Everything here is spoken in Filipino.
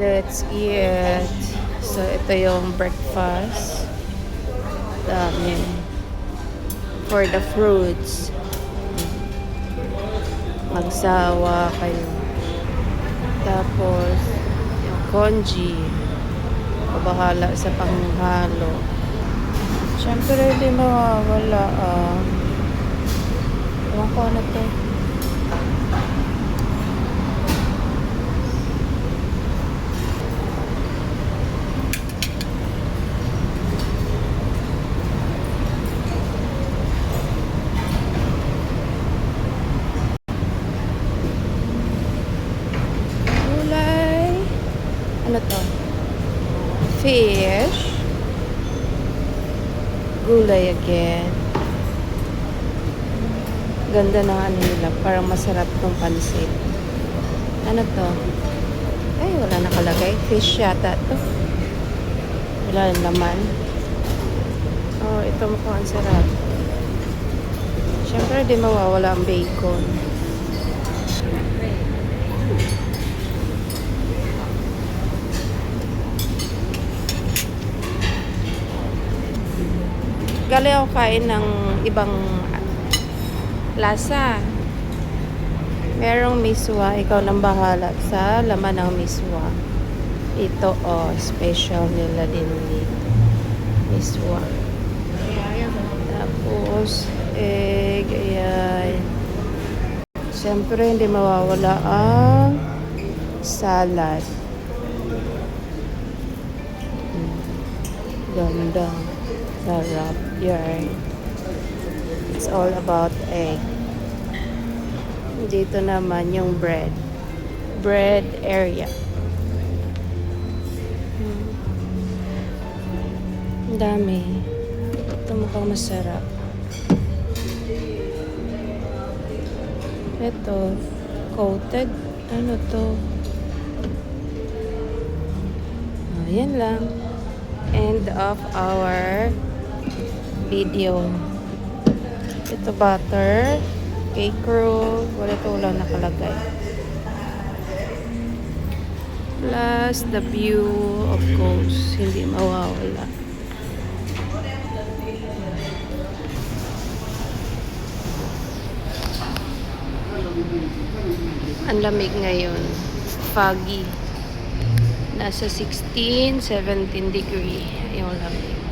Let's eat. So, ito yung breakfast. Dami. For the fruits. Magsawa kayo. Tapos, yung congee. Bahala sa panghalo. Siyempre, di mawawala. Ewan ko na to. Gulay. Ano to? Fish. Gulay again. Ganda ng ano nila. Parang masarap tong pansit. Ano to? Ay, wala nakalagay. Fish yata to. Wala naman. Oh, ito mukhang sarap. Siyempre, di mawawala ang bacon. Gali ako kain ng ibang lasa. Merong miswa. Ikaw nang bahala sa laman ng miswa. Ito, special nila din dito. Miswa. Tapos, egg. Ayan. Siyempre, hindi mawawala ang salad. Ganda. Sarap. Yarn. It's all about egg. Dito naman yung bread. Bread area. Ang dami. Ito mukhang masarap. Ito. Coated. Ano to? Yan lang. End of our video. Ito butter, cake roll, wala nakalagay. Plus the view, of course, hindi mawawala. Ang lamig ngayon. Foggy. Nasa 16, 17 degree yung lamig.